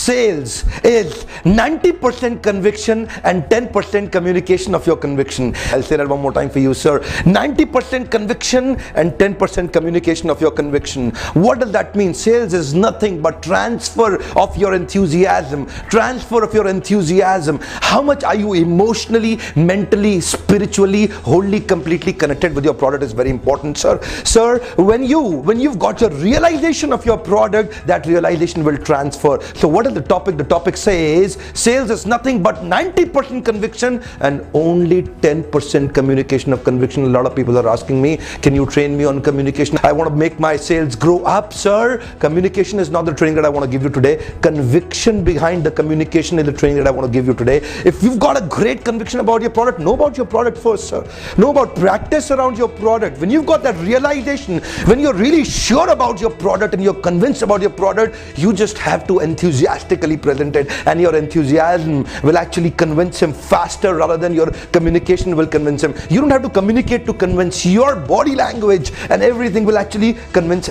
sales is 90% conviction and 10% communication of your conviction. I'll say that one more time for you, sir. 90% conviction and 10% communication of your conviction. What does that mean? Sales is nothing but transfer of your enthusiasm. Transfer of your enthusiasm. How much are you emotionally, mentally, spiritually, wholly, completely connected with your product is very important, sir. Sir, when you've got your realization of your product, that realization will transfer. So what is the topic? The topic says sales is nothing but 90% conviction and only 10% communication of conviction. A lot of people are asking me, can you train me on communication? I want to make my sales grow up, sir. Communication is not the training that I want to give you today. Conviction behind the communication is the training that I want to give you today. If you've got a great conviction about your product, know about your product first, sir. Know about practice around your product. When you've got that realization, when you're really sure about your product and you're convinced about your product, you just have to enthusiastically present it, and your enthusiasm will actually convince him faster rather than your communication will convince him. You don't have to communicate to convince. Your body language and everything will actually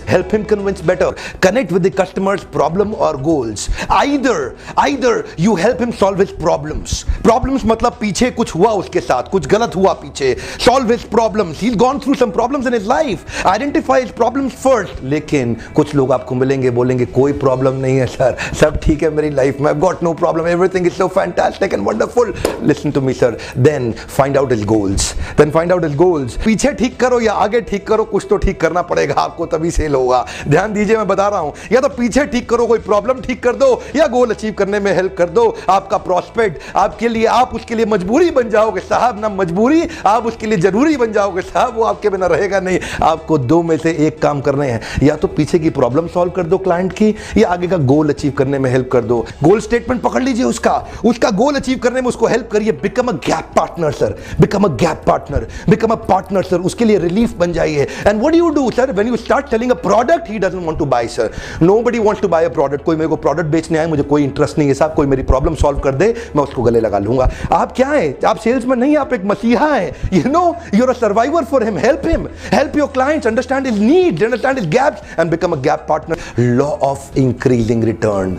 help him convince better. Connect with the customer's problem or goals. Either you help him solve his problems. Problems मतलब पीछे कुछ हुआ उसके साथ, कुछ गलत हुआ पीछे. Solve his problems. He's gone through some problems in his life. Identify his problems first. लेकिन कुछ लोग आपको मिलेंगे, बोलेंगे कोई प्रॉब्लम नहीं है सर, सब ठीक है मेरी लाइफ में, I've got no problem, everything is so fantastic and wonderful. Listen to me, sir. Then find out his goals. पीछे ठीक करो या आगे ठीक करो, कुछ तो ठीक करना पड़ेगा आपको, तभी सेल होगा. ध्यान दीजिए, मैं बता रहा हूं, या तो पीछे ठीक करो, कोई प्रॉब्लम ठीक कर दो, या गोल अचीव करने में हेल्प कर दो. आपका प्रोस्पेक्ट आपके लिए, आप उसके लिए मजबूरी बन जाओगे साहब, ना मजबूरी, आप उसके लिए जरूरी बन जाओगे साहब. वो आपके बिना रहेगा नहीं. आपको दो में से एक काम करने हैं. या तो पीछे की प्रॉब्लम सॉल्व कर दो क्लाइंट की, या आगे का गोल अचीव करने में हेल्प कर दो. गोल स्टेटमेंट पकड़ लीजिए, उसका गोल अचीव करने में उसको हेल्प करिए. Become a gap partner sir, become a gap partner, become a partner sir. उसके लिए रिलीफ बन जाइए. And what do you do sir when you start selling a product he doesn't want to buy sir. Nobody wants to buy a product. कोई मेरे को product बेचने आए, मुझे कोई इंटरेस्ट नहीं है साहब. कोई मेरी प्रॉब्लम सॉल्व कर दे, मैं उसको गले लगा लूंगा. आप क्या है? आप सेल्समैन नहीं, आप एक मसीहा है. You know, you are a survivor for him. Help your clients understand his needs, understand his gaps and become a gap partner. Law of increasing return.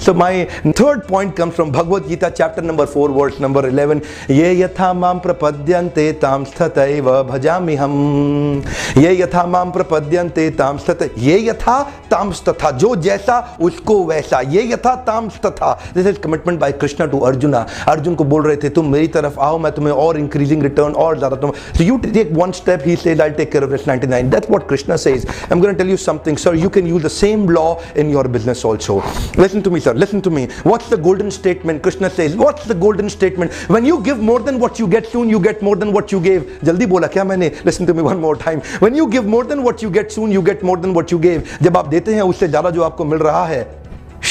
So my third point comes from Bhagavad Gita chapter number 4 verse number 11. ये यथा माम प्रपद्यन्ते ताम तथैव भजाम्यहम्. ये यथा माम प्रपद्यन्ते ताम तथैव. ये यथा ताम तथा, जो जैसा उसको वैसा. ये यथा ताम तथा. This is commitment by Krishna to Arjuna. Arjun को बोल रहे थे, तुम मेरी तरफ आओ, मैं तुम्हें और increasing return और ज़्यादा तुम. So you take one step, he says, I'll take care of this 99. That's what Krishna says. I'm going to tell you something, sir. You can use the same law in your business also. Listen to me, sir. Listen to me. What's the golden statement? Krishna says, what's the golden statement? When you give more than what you get soon, you get more than what you gave. जल्दी बोला क्या मैंने? Listen to me one more time. When you give more than what you get soon, you get more than what you gave. जब आप देते हैं उससे ज़्यादा जो आपको मिल रहा है,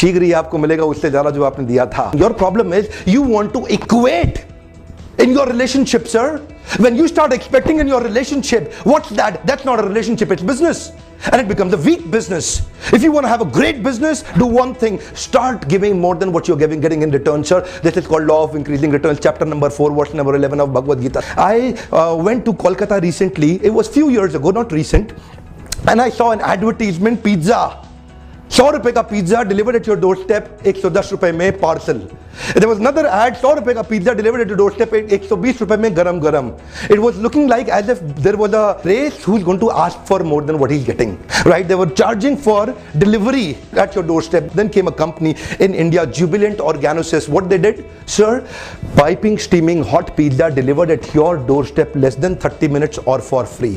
शीघ्र ही आपको मिलेगा उससे ज़्यादा जो आपने दिया था. Your problem is you want to equate in your relationship, sir. When you start expecting in your relationship, what's that? That's not a relationship, it's business. And it becomes a weak business. If you want to have a great business, do one thing. Start giving more than what you're getting in return, sir. This is called law of increasing returns, chapter number 4, verse number 11 of Bhagavad Gita. I went to Kolkata recently. It was few years ago, not recent. And I saw an advertisement, pizza. 100 रुपए का pizza delivered at your door step, 110 रुपए में parcel. There was another ad, 100 रुपए का pizza delivered at your door step, 120 रुपए में गरम गरम. It was looking like as if there was a race who's going to ask for more than what he's getting. Right? They were charging for delivery at your doorstep. Then came a company in India, Jubilant Organosys. What they did, sir, piping steaming hot pizza delivered at your doorstep less than 30 minutes or for free.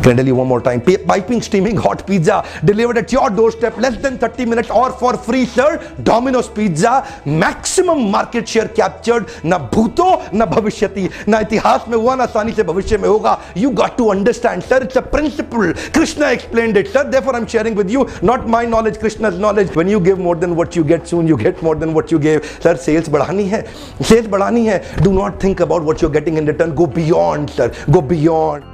Can I tell you one more time? Piping steaming hot pizza delivered at your doorstep less than 30 minutes or for free, sir. Domino's Pizza, maximum market share captured. ना भूतो ना भविष्यति, ना इतिहास में हुआ ना आसानी से भविष्य में होगा. You got to understand, sir. It's a principle. Krishna explained it, sir. Therefore, I'm sharing with you, not my knowledge, Krishna's knowledge. When you give more than what you get soon, you get more than what you gave. Sir, sales बढ़ानी है, sales बढ़ानी है. Do not think about what you're getting in return. Go beyond, sir. Go beyond.